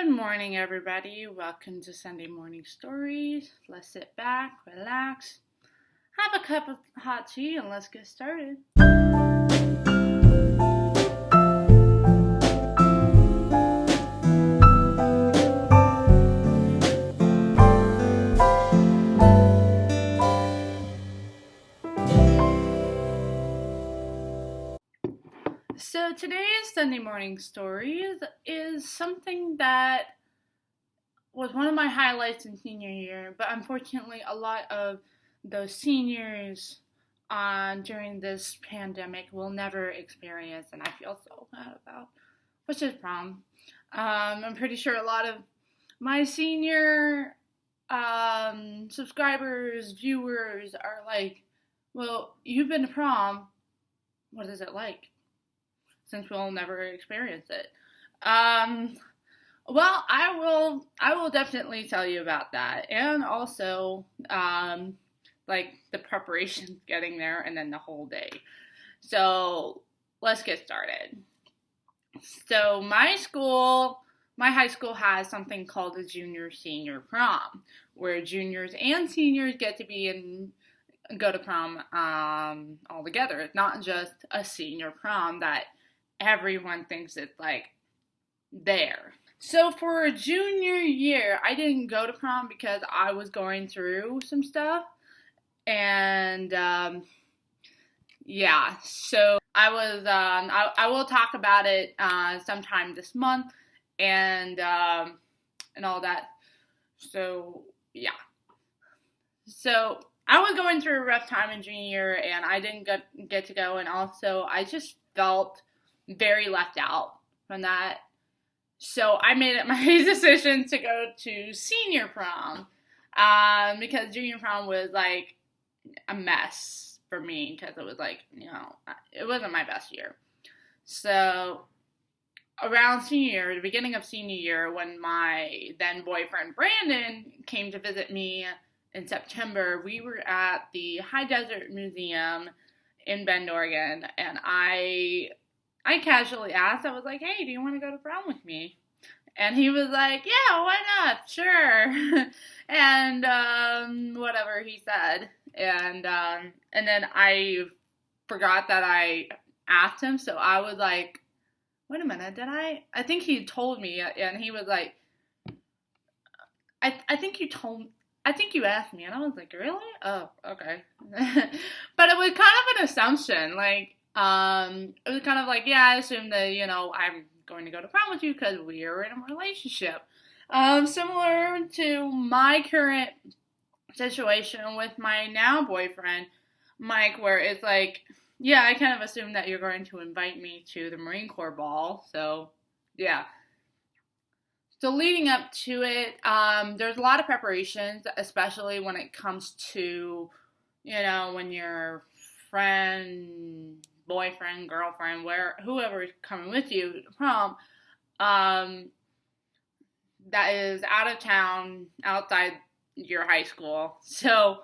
Good morning, everybody. Welcome to Sunday Morning Stories. Let's sit back, relax, have a cup of hot tea, and let's get started. So today's Sunday Morning Stories is something that was one of my highlights in senior year, but unfortunately a lot of those seniors during this pandemic will never experience, and I feel so bad about, which is prom. I'm pretty sure a lot of my senior subscribers, viewers are like, well, you've been to prom. What is it like? Since we'll never experience it. Well, I will definitely tell you about that, and also like the preparations getting there, and then the whole day. So let's get started. So my high school has something called a junior senior prom, where juniors and seniors get to go to prom all together. It's not just a senior prom that everyone thinks it's like there. So for junior year, I didn't go to prom because I was going through some stuff, and yeah. So I was I will talk about it sometime this month, and all that. So yeah. So I was going through a rough time in junior year, and I didn't get to go, and also I just felt very left out from that. So I made it my decision to go to senior prom, because junior prom was like a mess for me, because it was like, it wasn't my best year. So around senior year, the beginning of senior year, when my then boyfriend Brandon came to visit me in September, we were at the High Desert Museum in Bend, Oregon, and I casually asked, I was like, hey, do you want to go to prom with me? And he was like, yeah, why not? Sure. And whatever he said. And then I forgot that I asked him, so I was like, wait a minute, did I? I think he told me, and he was like, I think you asked me, and I was like, really? Oh, okay. But it was kind of an assumption, like, it was kind of like, yeah, I assume that, I'm going to go to prom with you because we are in a relationship. Similar to my current situation with my now boyfriend, Mike, where it's like, yeah, I kind of assume that you're going to invite me to the Marine Corps ball, so, yeah. So leading up to it, there's a lot of preparations, especially when it comes to, when your friend, boyfriend, girlfriend, whoever is coming with you to prom, that is out of town, outside your high school. So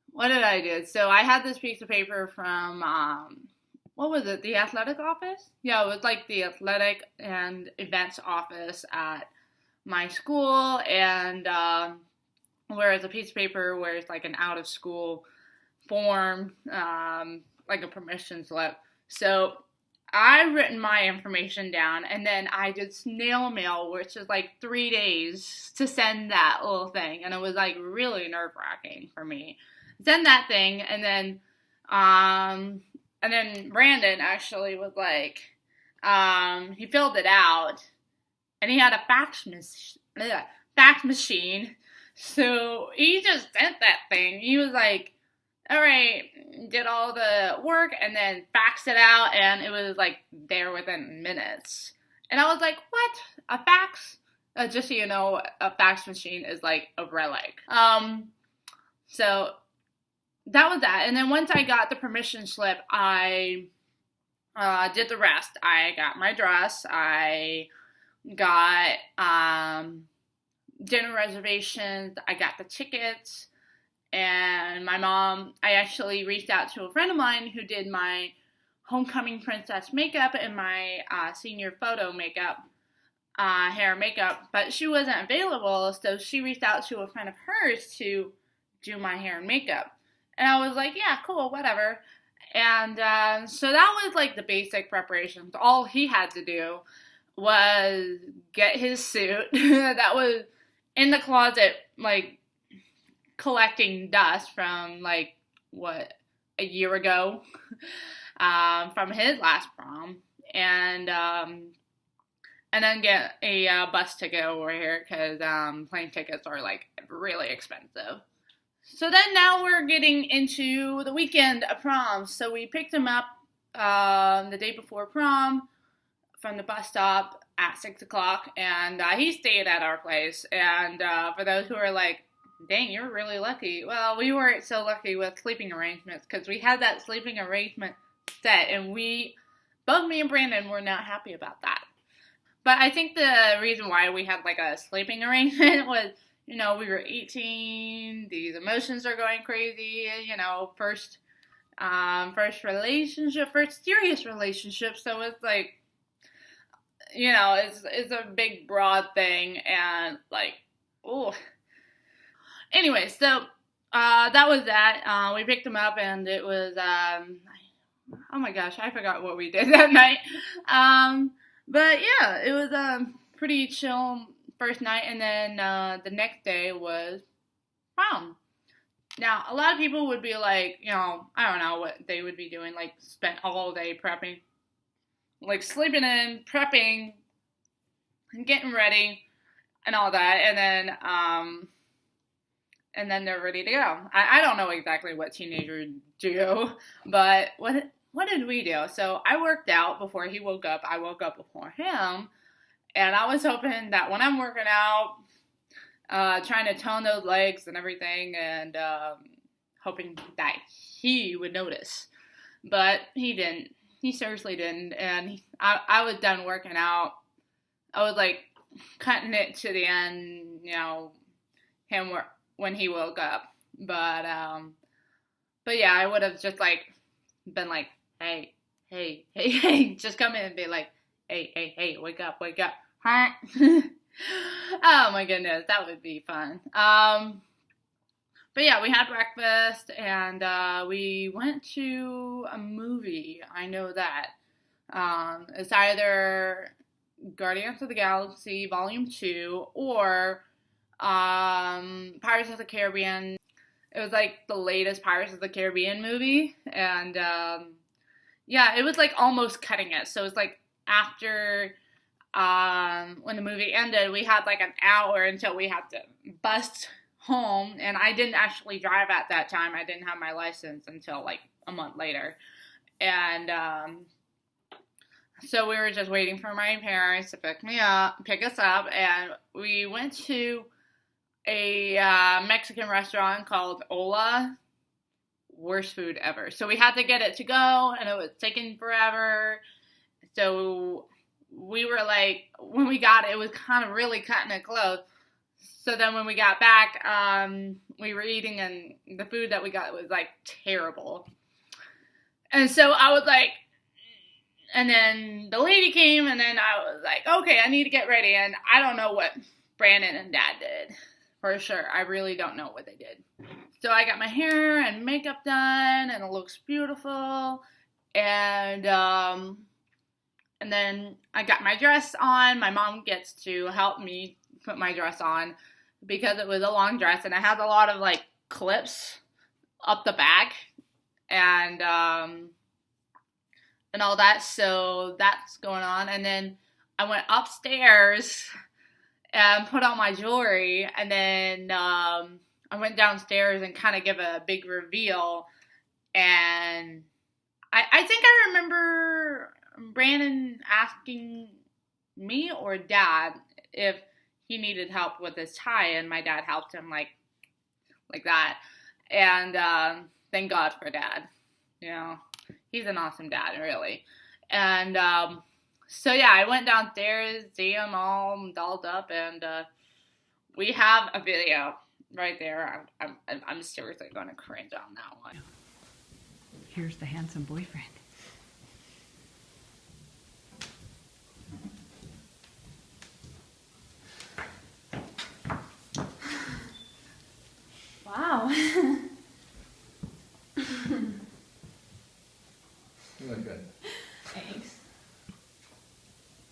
what did I do? So I had this piece of paper from, what was it, the athletic office? Yeah, it was like the athletic and events office at my school, and where it's a piece of paper where it's like an out of school form, like a permission slip. So I've written my information down, and then I did snail mail, which is like 3 days to send that little thing, and it was like really nerve-wracking for me. Send that thing, and then Brandon actually was like, he filled it out, and he had a fax machine, so he just sent that thing. He was like, all right, did all the work, and then faxed it out, and it was like there within minutes. And I was like, what? A fax? Just so you know, a fax machine is like a relic. So that was that. And then once I got the permission slip, I did the rest. I got my dress. I got dinner reservations. I got the tickets. And my mom, I actually reached out to a friend of mine who did my homecoming princess makeup and my senior photo makeup. hair and makeup, but she wasn't available, so she reached out to a friend of hers to do my hair and makeup. And I was like, yeah, cool, whatever. And so that was like the basic preparations. All he had to do was get his suit that was in the closet, like collecting dust from like what, a year ago, from his last prom, and then get a bus ticket over here because plane tickets are like really expensive. So then now we're getting into the weekend of prom. So we picked him up the day before prom from the bus stop at 6 o'clock, and he stayed at our place. And for those who are like, dang, you're really lucky. Well, we weren't so lucky with sleeping arrangements because we had that sleeping arrangement set, and both me and Brandon were not happy about that. But I think the reason why we had like a sleeping arrangement was, we were 18, these emotions are going crazy, first relationship, first serious relationship, so it's like, it's a big broad thing, and like, oh. Anyway, so that was that. We picked him up, and it was, oh my gosh, I forgot what we did that night. But yeah, it was pretty chill first night, and then the next day was prom. Now, a lot of people would be like, I don't know what they would be doing, like spent all day prepping, like sleeping in, prepping, and getting ready, and all that, and then they're ready to go. I don't know exactly what teenagers do, but what did we do? So I worked out before he woke up. I woke up before him. And I was hoping that when I'm working out, trying to tone those legs and everything, and hoping that he would notice. But he didn't. He seriously didn't. And I was done working out. I was like cutting it to the end, when he woke up. But yeah, I would have just like been like, hey, just come in and be like, hey, wake up, huh? Oh my goodness, that would be fun. But yeah, we had breakfast, and we went to a movie, I know that. It's either Guardians of the Galaxy Volume 2 or Pirates of the Caribbean. It was like the latest Pirates of the Caribbean movie, and yeah, it was like almost cutting it. So it was like after when the movie ended, we had like an hour until we had to bus home, and I didn't actually drive at that time. I didn't have my license until like a month later, and so we were just waiting for my parents to pick us up, and we went to a Mexican restaurant called Ola. Worst food ever. So we had to get it to go, and it was taking forever. So we were like, when we got it, it was kind of really cutting it close. So then when we got back, we were eating, and the food that we got was like terrible. And so I was like, and then the lady came, and then I was like, okay, I need to get ready. And I don't know what Brandon and Dad did. For sure. I really don't know what they did. So I got my hair and makeup done, and it looks beautiful. And then I got my dress on. My mom gets to help me put my dress on because it was a long dress, and it has a lot of like clips up the back and all that. So that's going on. And then I went upstairs and put on my jewelry, and then I went downstairs and kind of give a big reveal, and I think I remember Brandon asking me or Dad if he needed help with his tie, and my dad helped him like that, and thank God for Dad. He's an awesome dad, really. And so yeah, I went downstairs, see them all dolled up, and we have a video right there. I'm seriously going to cringe on that one. Here's the handsome boyfriend.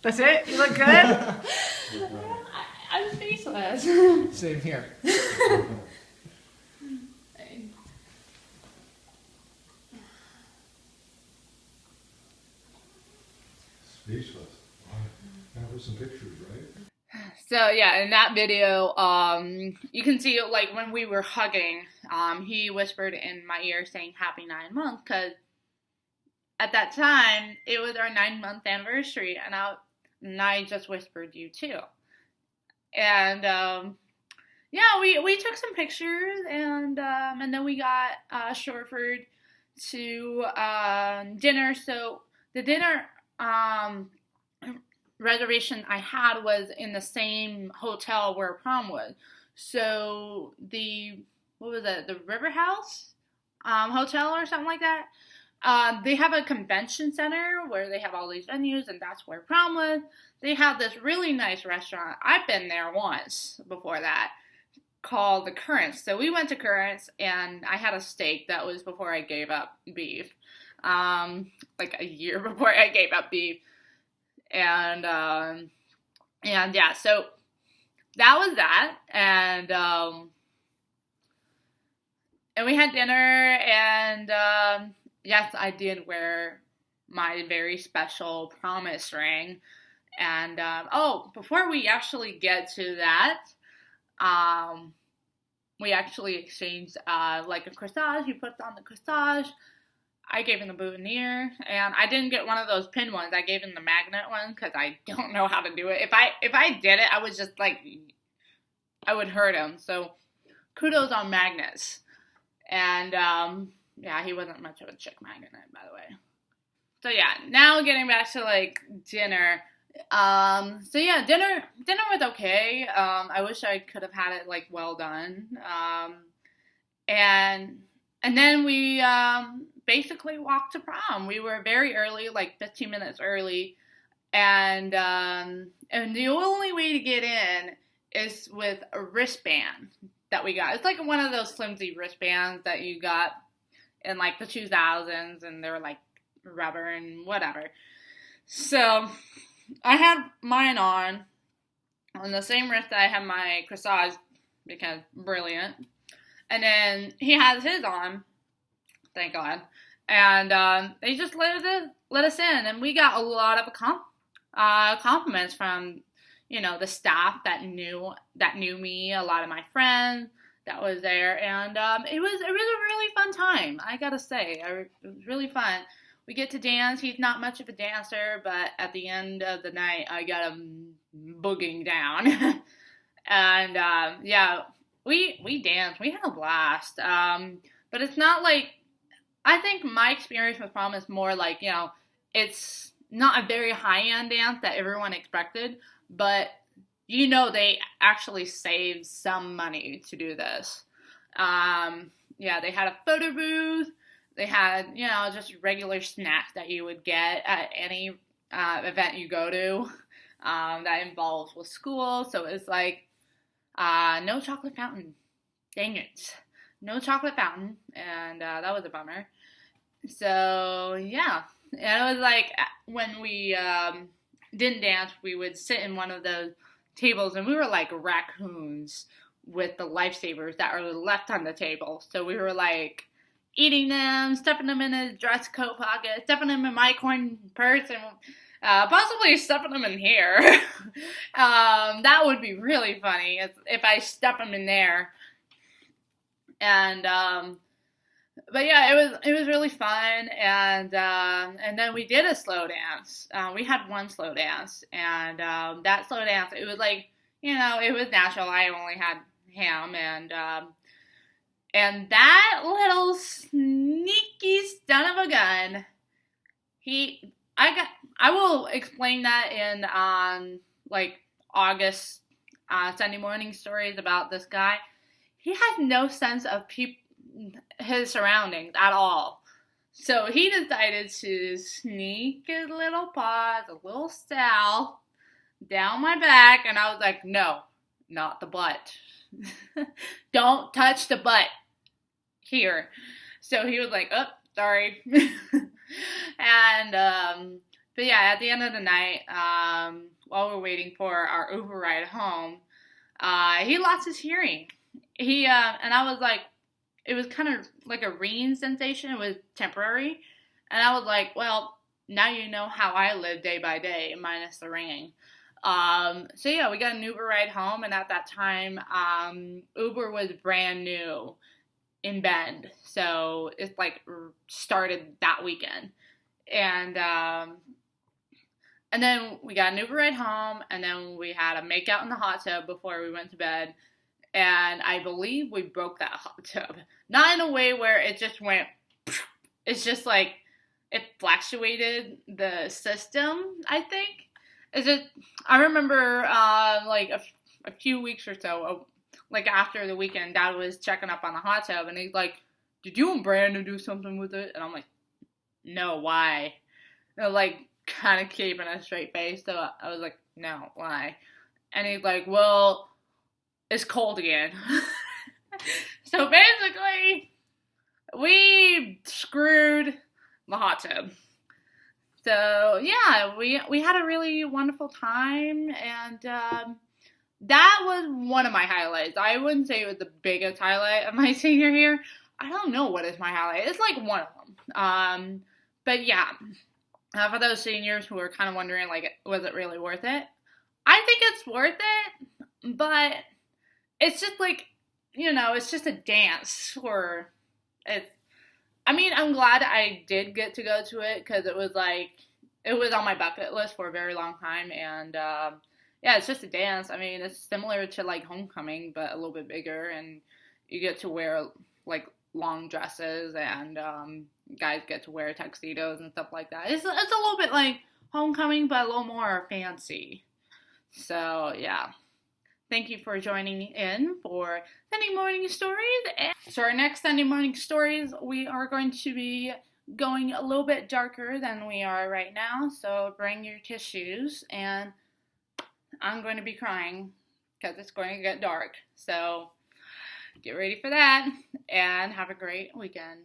That's it? You look good? I'm speechless. Same here. Speechless. Now for some pictures, right? So yeah, in that video, you can see like when we were hugging, he whispered in my ear saying "Happy 9 months" because at that time it was our 9-month anniversary, and I just whispered you too, and yeah, we took some pictures, and then we got chauffeured to dinner. So the dinner reservation I had was in the same hotel where prom was. So what was it, the River House hotel or something like that. They have a convention center where they have all these venues, and that's where prom was. They have this really nice restaurant. I've been there once before that, called the Currents. So we went to Currents, and I had a steak. That was before I gave up beef. Like a year before I gave up beef. And yeah, so that was that. And we had dinner, and yes, I did wear my very special promise ring. And before we actually get to that, we actually exchanged like a corsage. He put on the corsage. I gave him the boutonniere, and I didn't get one of those pin ones. I gave him the magnet one because I don't know how to do it. If I did it, I was just like, I would hurt him. So kudos on magnets. And yeah, he wasn't much of a chick magnet, by the way. So yeah, now getting back to like dinner. So yeah, dinner was okay. I wish I could have had it like well done. And then we basically walked to prom. We were very early, like 15 minutes early, and the only way to get in is with a wristband that we got. It's like one of those flimsy wristbands that you got in like the 2000s, and they were like rubber and whatever. So I had mine on the same wrist that I had my corsage, because brilliant. And then he has his on, thank God. And they just let us in, and we got a lot of compliments from, the staff that knew me, a lot of my friends that was there, and it was a really fun time. I gotta say, it was really fun. We get to dance. He's not much of a dancer, but at the end of the night, I got him boogieing down, and yeah. We danced. We had a blast. But it's not like, I think my experience with prom is more like, it's not a very high-end dance that everyone expected, but they actually saved some money to do this. Yeah, they had a photo booth. They had, just regular snacks that you would get at any event you go to that involves with school. So it's like, no chocolate fountain. Dang it. No chocolate fountain. And that was a bummer. So, yeah. And it was like, when we didn't dance, we would sit in one of those tables, and we were like raccoons with the lifesavers that are left on the table. So we were like eating them, stuffing them in his dress coat pocket, stuffing them in my coin purse, and possibly stuffing them in here. That would be really funny if I stuff them in there. And but yeah, it was really fun. And then we did a slow dance. We had one slow dance, and that slow dance, it was like, it was natural. I only had him, and that little sneaky son of a gun, I will explain that in like August Sunday morning stories about this guy. He has no sense of his surroundings at all. So he decided to sneak his little paws, a little south, down my back, and I was like, no, not the butt. Don't touch the butt here. So he was like, oh, sorry. And But yeah, at the end of the night, while we're waiting for our Uber ride home, he lost his hearing. And I was like, it was kind of like a ringing sensation. It was temporary. And I was like, well, now you know how I live day by day, minus the ringing. So yeah, we got an Uber ride home, and at that time, Uber was brand new in Bend, so it's like started that weekend, and then we got an Uber ride home, and then we had a makeout in the hot tub before we went to bed, and I believe we broke that hot tub, not in a way where it just went. It's just like it fluctuated the system, I think. It's just, I remember, like, a few weeks or so, like, after the weekend, Dad was checking up on the hot tub, and he's like, did you and Brandon do something with it? And I'm like, no, why? And, like, kind of keeping a straight face, so I was like, no, why? And he's like, well, it's cold again. So, basically, we screwed the hot tub. So yeah, we had a really wonderful time, and that was one of my highlights. I wouldn't say it was the biggest highlight of my senior year. I don't know what is my highlight. It's like one of them. But yeah, for those seniors who are kind of wondering, like, was it really worth it? I think it's worth it, but it's just like, it's just a dance, or it's. I mean, I'm glad I did get to go to it, because it was on my bucket list for a very long time, and yeah, it's just a dance. I mean, it's similar to like homecoming, but a little bit bigger, and you get to wear like long dresses, and guys get to wear tuxedos and stuff like that. It's a little bit like homecoming, but a little more fancy. So yeah. Thank you for joining in for Sunday Morning Stories. So our next Sunday Morning Stories, we are going to be going a little bit darker than we are right now. So bring your tissues, and I'm going to be crying because it's going to get dark. So get ready for that, and have a great weekend.